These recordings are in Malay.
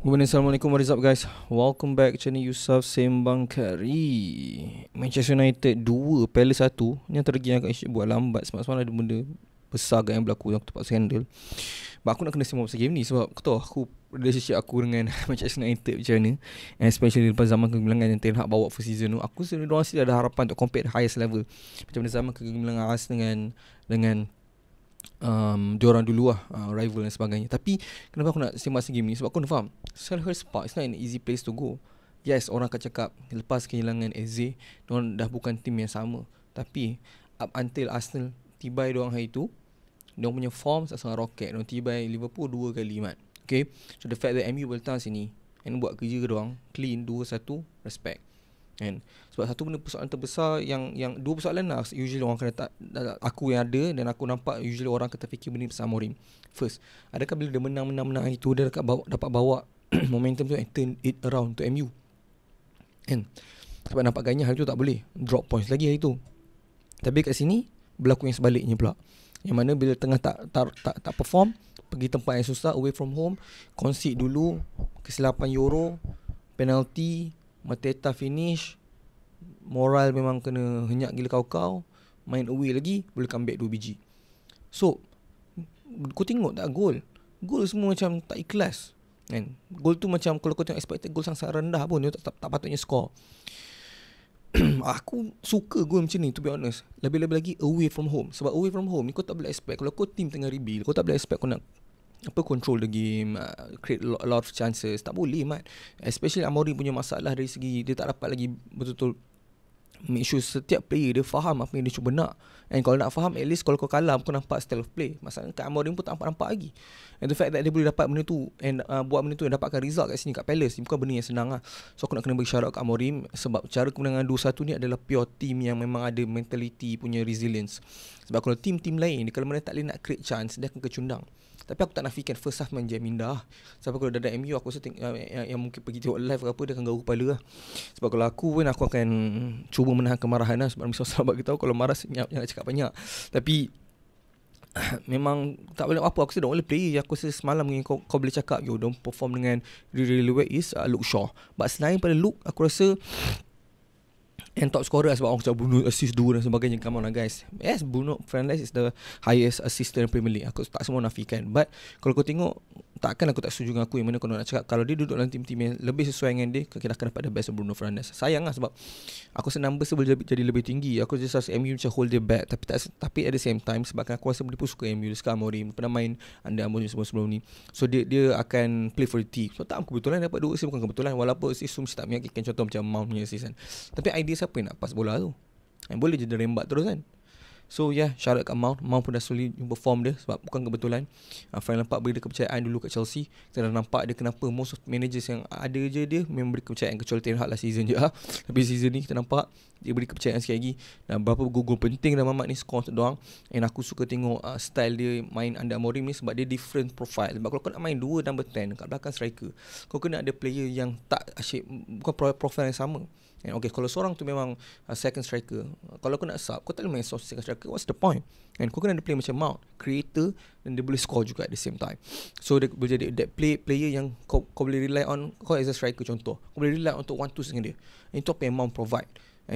Assalamualaikum, what is up guys? Welcome back channel Yusuf Sembang Kari. Manchester United 2 Palace 1. Yang tergi agak isyik buat lambat sebab semalam ada benda besar yang berlaku yang aku terpaksa handle. Aku nak kena sembang pasal game ni sebab aku tahu aku relationship aku dengan Manchester United macam mana, especially lepas zaman kegemilangan yang Ten Hag bawa first season tu. Aku sebenarnya diorang sendiri ada harapan untuk compete highest level macam mana zaman kegemilangan Arsenal dengan diorang dulu lah, rival dan sebagainya. Tapi kenapa aku nak sembang pasal game ni? Sebab aku nak faham Selhurst Park is not an easy place to go. Yes, orang akan cakap lepas kehilangan Eze, diorang dah bukan tim yang sama. Tapi up until Arsenal tibai diorang hari tu, diorang punya form sangat roket. Diorang tibai Liverpool 2 kali mat. Okay, so the fact that MU boleh datang sini and buat kerja ke diorang clean 2-1, respect. And sebab satu benda persoalan terbesar yang dua persoalan lah usually orang kena tak, aku yang ada dan aku nampak usually orang kata fikir benda pasal Amorim. First, adakah bila dia menang itu dia dapat bawa momentum tu and turn it around to MU? And sebab nampak gayanya hari tu tak boleh drop points lagi hari tu. Tapi kat sini berlaku yang sebaliknya pula. Yang mana bila tengah tak perform, pergi tempat yang susah, away from home, concede dulu, kesilapan Euro, penalty, Mateta finish, moral memang kena henyak gila kau-kau, main away lagi, boleh comeback 2 biji. So kau tengok tak gol semua macam tak ikhlas kan. Gol tu macam kalau kau tengok expected gol sangat rendah pun dia tak patutnya score. Aku suka gol macam ni, to be honest. Lebih-lebih lagi away from home. Sebab away from home ni kau tak boleh expect, kalau kau team tengah rebuild, kau tak boleh expect kau nak control the game, create a lot of chances. Tak boleh mat. Especially Amorim punya masalah dari segi dia tak dapat lagi betul-betul make sure setiap player dia faham apa yang dia cuba nak. And kalau nak faham, at least kalau kau kalah kau nampak style of play. Masalahnya kat Amorim pun tak nampak lagi. And the fact that dia boleh dapat benda tu and buat benda tu dan dapatkan result kat sini kat Palace, bukan benda yang senang lah. So aku nak kena bagi shout out kat Amorim sebab cara kemenangan 2-1 ni adalah pure team yang memang ada mentality punya resilience. Sebab kalau team-team lain, kalau mana tak boleh nak create chance, dia akan kecundang. Tapi aku tak nafikan first half main Jaminda. Sebab kalau dah ada MU, aku rasa yang mungkin pergi tengok live ke apa, dia akan garu kepala lah. Sebab kalau aku pun, aku akan cuba menahan kemarahan lah. Sebab misalnya sahabat kita tahu, kalau marah senyap, jangan cakap banyak. Tapi memang tak boleh apa. Aku rasa the only player yang aku rasa semalam kau boleh cakap yo don't perform dengan really well is Luke Shaw. But selain pada Luke, aku rasa and top scorer sebab orang cakap Bruno assist 2 dan sebagainya. Come on lah guys. Yes, Bruno Fernandes is the highest assister in Premier League. Aku tak semua nafikan. But kalau kau tengok, takkan aku tak setuju dengan aku yang mana kau nak cakap kalau dia duduk dalam tim-tim yang lebih sesuai dengan dia, kita akan dapat the best of Bruno Fernandes. Sayang lah sebab aku rasa numbers boleh jadi lebih tinggi. Aku just rasa MU macam hold dia back. Tapi at the same time, sebabkan aku rasa dia pun suka MU. Dia suka Amorim, pernah main under Amorim sebelum ni. So dia akan play for the team. So tak kebetulan dapat 2 assist, bukan kebetulan. Walaupun assist mesti tak meyakinkan, contoh macam Mount punya assist kan. Tapi idea siapa yang nak pass bola tu? Boleh je dia rembat terus kan. So yeah, shout out kat Mount pun dah slowly jumpa form dia. Sebab bukan kebetulan Frank Lampard beri dia kepercayaan dulu kat Chelsea. Kita dah nampak dia kenapa most of managers yang ada je dia memang beri kepercayaan, kecuali Ten Hag lah season je Tapi season ni kita nampak dia beri kepercayaan sikit lagi. Dan berapa gol penting dah Mamat ni score untuk doang. And aku suka tengok style dia main under Amorim ni sebab dia different profile. Sebab kalau kau nak main 2 number 10 kat belakang striker, kau kena ada player yang tak asyik, bukan profile yang sama. And okay, kalau seorang tu memang second striker, kalau kau nak sub, kau tak boleh main second striker. What's the point? And kau kena ada player macam Mount, creator, dan dia boleh score juga at the same time. So dia boleh jadi that player yang kau boleh rely on. Kau as a striker contoh, kau boleh rely on untuk 1-2 dengan dia. And itu apa yang Mount provide.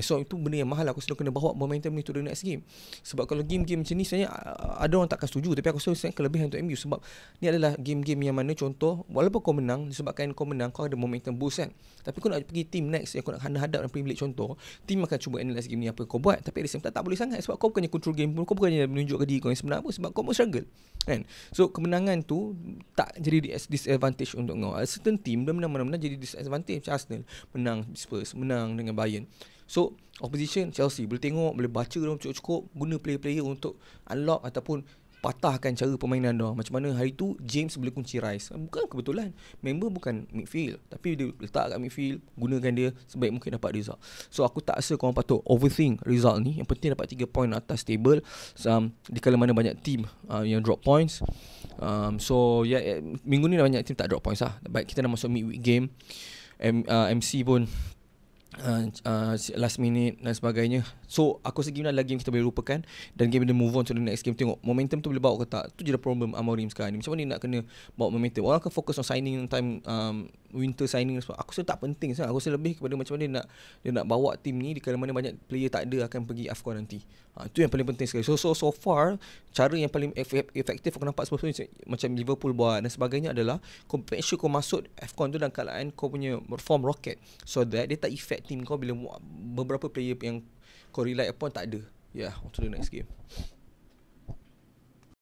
So itu benda yang mahal. Aku selalu kena bawa momentum ni to the next game. Sebab kalau game-game macam ni sebenarnya ada orang takkan setuju, tapi aku rasa kelebihan untuk MU. Sebab ni adalah game-game yang mana contoh, walaupun kau menang, disebabkan kau menang, kau ada momentum boost kan. Tapi kau nak pergi team next yang kau nak hadap dalam Premier League contoh, team akan cuba analyse game ni apa kau buat. Tapi at the same time tak boleh sangat. Sebab kau bukannya control game, kau bukannya menunjukkan diri kau yang sebenar apa. Sebab kau mau struggle kan. So kemenangan tu tak jadi disadvantage untuk kau. Certain team dia menang-menang jadi disadvantage. Macam Arsenal menang Spurs, menang dengan Bayern. So opposition Chelsea boleh tengok, boleh baca dia cukup-cukup, guna player-player untuk unlock ataupun patahkan cara permainan dia. Macam mana hari tu James boleh kunci Rice. Bukan kebetulan, member bukan midfield, tapi dia letak kat midfield, gunakan dia sebaik mungkin dapat result. So aku tak rasa korang patut overthink result ni. Yang penting dapat 3 point atas table di kala mana banyak team yang drop points. So yeah, minggu ni dah banyak team tak drop points lah. Baik, kita dah masuk midweek game. MC pun last minute dan sebagainya. So aku rasa game ni adalah game kita boleh lupakan, dan game dia move on to the next game. Tengok momentum tu boleh bawa ke tak. Tu je dah problem Amorim sekarang ni. Macam mana dia nak kena bawa momentum. Orang akan fokus on signing time, winter signing dan sebagainya. Aku rasa tak penting sangat. Aku rasa lebih kepada macam mana dia nak bawa tim ni di mana banyak player tak ada akan pergi AFCON nanti. Itu yang paling penting sekali. So far cara yang paling efektif aku nampak sebenarnya macam Liverpool buat dan sebagainya adalah kau make sure kau masuk AFCON tu dalam keadaan kau punya form rocket, so that dia tak affect team kau bila beberapa player yang kau rely upon tak ada. On to the next game.